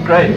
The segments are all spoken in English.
Great.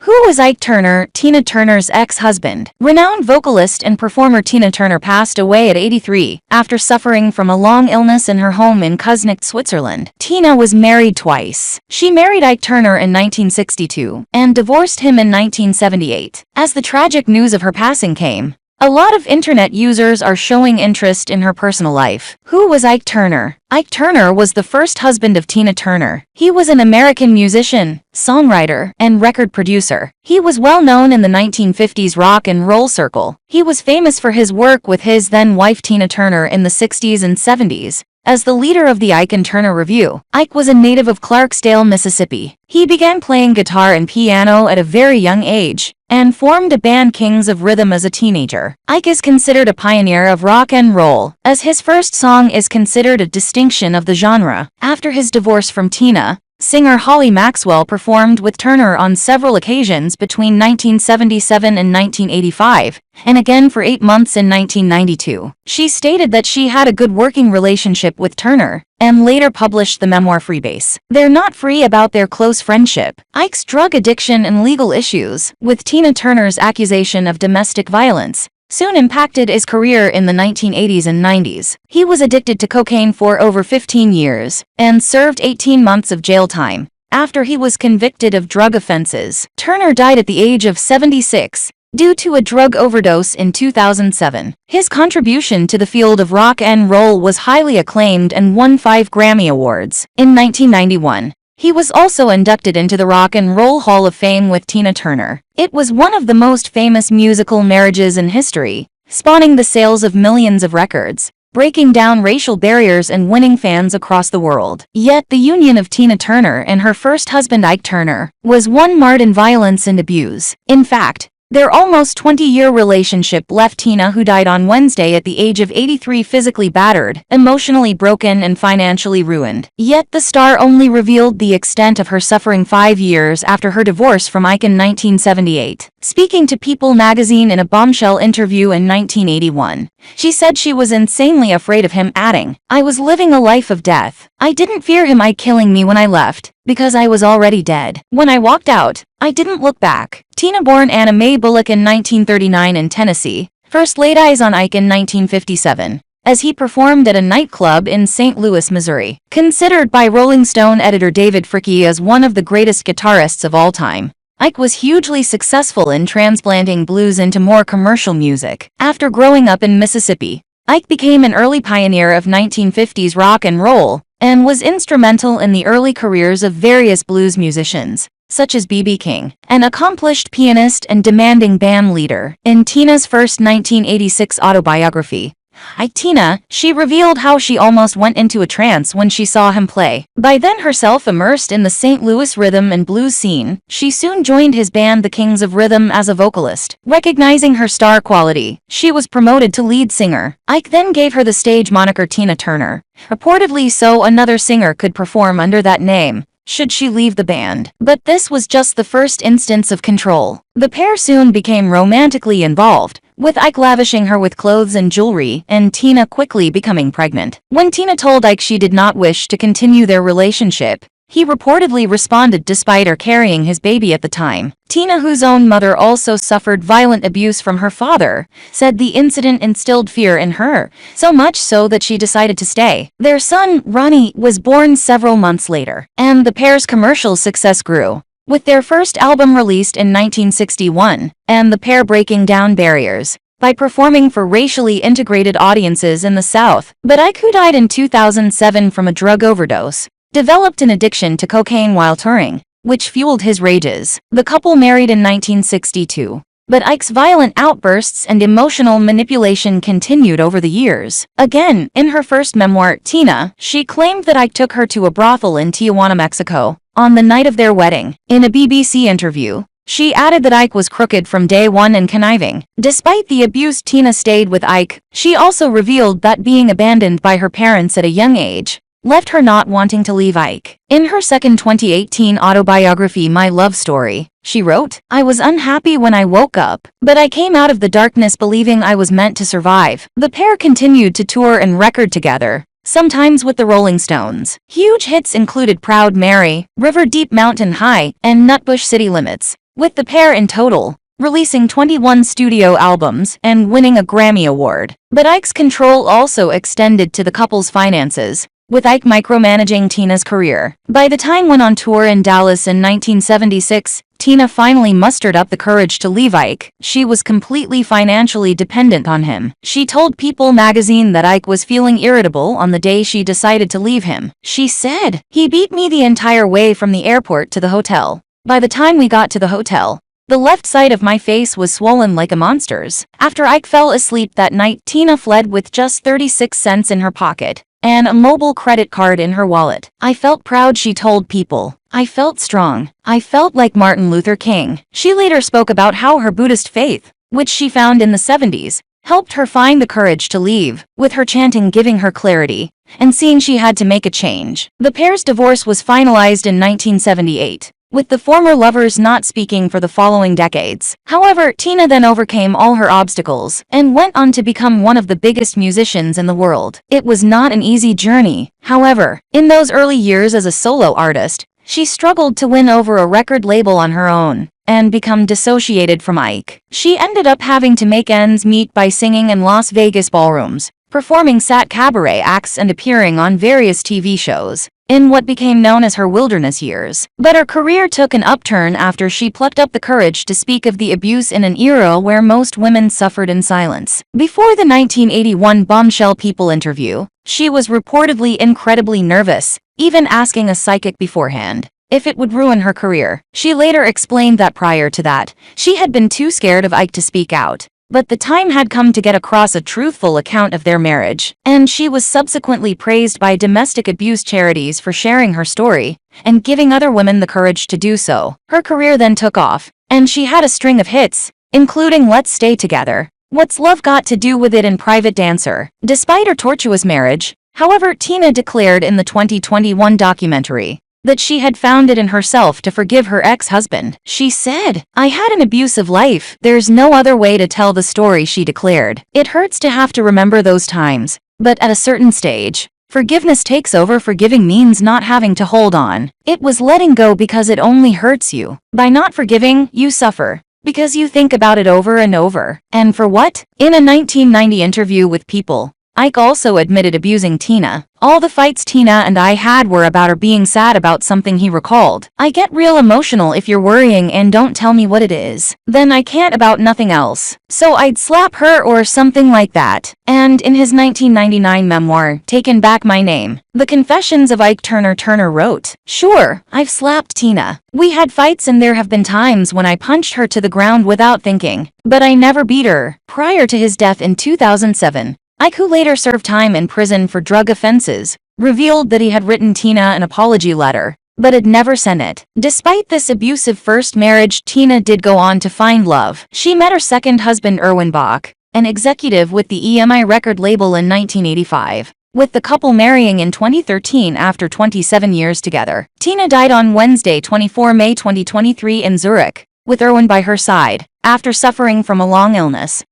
Who was Ike Turner, Tina Turner's ex-husband? Renowned vocalist and performer Tina Turner passed away at 83 after suffering from a long illness in her home in Küsnacht, Switzerland. Tina was married twice. She married Ike Turner in 1962 and divorced him in 1978. As the tragic news of her passing came, a lot of internet users are showing interest in her personal life. Who was Ike Turner? Ike Turner was the first husband of Tina Turner. He was an American musician, songwriter, and record producer. He was well known in the 1950s rock and roll circle. He was famous for his work with his then-wife Tina Turner in the 60s and 70s. As the leader of the Ike and Turner Revue, Ike was a native of Clarksdale, Mississippi. He began playing guitar and piano at a very young age and formed a band Kings of Rhythm as a teenager. Ike is considered a pioneer of rock and roll, as his first song is considered a distinction of the genre. After his divorce from Tina, singer Holly Maxwell performed with Turner on several occasions between 1977 and 1985, and again for 8 months in 1992. She stated that she had a good working relationship with Turner, and later published the memoir Freebase. They're not free about their close friendship, Ike's drug addiction and legal issues, with Tina Turner's accusation of domestic violence, soon impacted his career in the 1980s and 90s. He was addicted to cocaine for over 15 years and served 18 months of jail time after he was convicted of drug offenses. Turner died at the age of 76 due to a drug overdose in 2007. His contribution to the field of rock and roll was highly acclaimed and won 5 Grammy Awards. In 1991, he was also inducted into the Rock and Roll Hall of Fame with Tina Turner. It was one of the most famous musical marriages in history, spawning the sales of millions of records, breaking down racial barriers and winning fans across the world. Yet the union of Tina Turner and her first husband Ike Turner was one marred in violence and abuse. In fact, their almost 20-year relationship left Tina, who died on Wednesday at the age of 83, physically battered, emotionally broken, and financially ruined. Yet the star only revealed the extent of her suffering 5 years after her divorce from Ike in 1978. Speaking to People magazine in a bombshell interview in 1981, she said she was insanely afraid of him, adding, "I was living a life of death. I didn't fear him killing me when I left, because I was already dead. When I walked out, I didn't look back." Tina, born Anna Mae Bullock in 1939 in Tennessee, first laid eyes on Ike in 1957, as he performed at a nightclub in St. Louis, Missouri. Considered by Rolling Stone editor David Fricke as one of the greatest guitarists of all time, Ike was hugely successful in transplanting blues into more commercial music. After growing up in Mississippi, Ike became an early pioneer of 1950s rock and roll, and was instrumental in the early careers of various blues musicians, such as B.B. King, an accomplished pianist and demanding band leader. In Tina's first 1986 autobiography, Ike Tina, she revealed how she almost went into a trance when she saw him play. By then herself immersed in the St. Louis rhythm and blues scene, she soon joined his band the Kings of Rhythm as a vocalist. Recognizing her star quality, she was promoted to lead singer. Ike then gave her the stage moniker Tina Turner, reportedly so another singer could perform under that name should she leave the band. But this was just the first instance of control. The pair soon became romantically involved, with Ike lavishing her with clothes and jewelry, and Tina quickly becoming pregnant. When Tina told Ike she did not wish to continue their relationship, he reportedly responded despite her carrying his baby at the time. Tina, whose own mother also suffered violent abuse from her father, said the incident instilled fear in her, so much so that she decided to stay. Their son, Ronnie, was born several months later, and the pair's commercial success grew, with their first album released in 1961, and the pair breaking down barriers by performing for racially integrated audiences in the South. But Ike, who died in 2007 from a drug overdose, developed an addiction to cocaine while touring, which fueled his rages. The couple married in 1962, but Ike's violent outbursts and emotional manipulation continued over the years. Again, in her first memoir, Tina, she claimed that Ike took her to a brothel in Tijuana, Mexico, on the night of their wedding. In a BBC interview, she added that Ike was crooked from day one and conniving. Despite the abuse Tina stayed with Ike, she also revealed that being abandoned by her parents at a young age left her not wanting to leave Ike. In her second 2018 autobiography, My Love Story, she wrote, "I was unhappy when I woke up, but I came out of the darkness believing I was meant to survive." The pair continued to tour and record together, sometimes with the Rolling Stones. Huge hits included Proud Mary, River Deep Mountain High, and Nutbush City Limits, with the pair in total releasing 21 studio albums and winning a Grammy Award. But Ike's control also extended to the couple's finances, with Ike micromanaging Tina's career. By the time went on tour in Dallas in 1976, Tina finally mustered up the courage to leave Ike. She was completely financially dependent on him. She told People magazine that Ike was feeling irritable on the day she decided to leave him. She said, "He beat me the entire way from the airport to the hotel. By the time we got to the hotel, the left side of my face was swollen like a monster's." After Ike fell asleep that night, Tina fled with just 36 cents in her pocket and a mobile credit card in her wallet. "I felt proud," she told People. "I felt strong. I felt like Martin Luther King." She later spoke about how her Buddhist faith, which she found in the 70s, helped her find the courage to leave, with her chanting giving her clarity and seeing she had to make a change. The pair's divorce was finalized in 1978. With the former lovers not speaking for the following decades. However, Tina then overcame all her obstacles and went on to become one of the biggest musicians in the world. It was not an easy journey. However, in those early years as a solo artist, she struggled to win over a record label on her own and become dissociated from Ike. She ended up having to make ends meet by singing in Las Vegas ballrooms, performing sat cabaret acts and appearing on various TV shows in what became known as her wilderness years. But her career took an upturn after she plucked up the courage to speak of the abuse in an era where most women suffered in silence. Before the 1981 bombshell People interview, she was reportedly incredibly nervous, even asking a psychic beforehand if it would ruin her career. She later explained that prior to that, she had been too scared of Ike to speak out. But the time had come to get across a truthful account of their marriage, and she was subsequently praised by domestic abuse charities for sharing her story and giving other women the courage to do so. Her career then took off, and she had a string of hits, including Let's Stay Together, What's Love Got to Do With It, and Private Dancer. Despite her tortuous marriage, however, Tina declared in the 2021 documentary that she had found it in herself to forgive her ex-husband. She said, "I had an abusive life. There's no other way to tell the story," she declared. "It hurts to have to remember those times, but at a certain stage, forgiveness takes over. Forgiving means not having to hold on. It was letting go because it only hurts you. By not forgiving, you suffer because you think about it over and over. And for what?" In a 1990 interview with People, Ike also admitted abusing Tina. "All the fights Tina and I had were about her being sad about something," he recalled. "I get real emotional if you're worrying and don't tell me what it is. Then I can't about nothing else. So I'd slap her or something like that." And in his 1999 memoir, Taken Back My Name, The Confessions of Ike Turner, Turner wrote, "Sure, I've slapped Tina. We had fights and there have been times when I punched her to the ground without thinking, but I never beat her." Prior to his death in 2007, Ike, who later served time in prison for drug offenses, revealed that he had written Tina an apology letter, but had never sent it. Despite this abusive first marriage, Tina did go on to find love. She met her second husband, Erwin Bach, an executive with the EMI record label, in 1985, with the couple marrying in 2013 after 27 years together. Tina died on Wednesday, 24 May 2023 in Zurich, with Erwin by her side, after suffering from a long illness.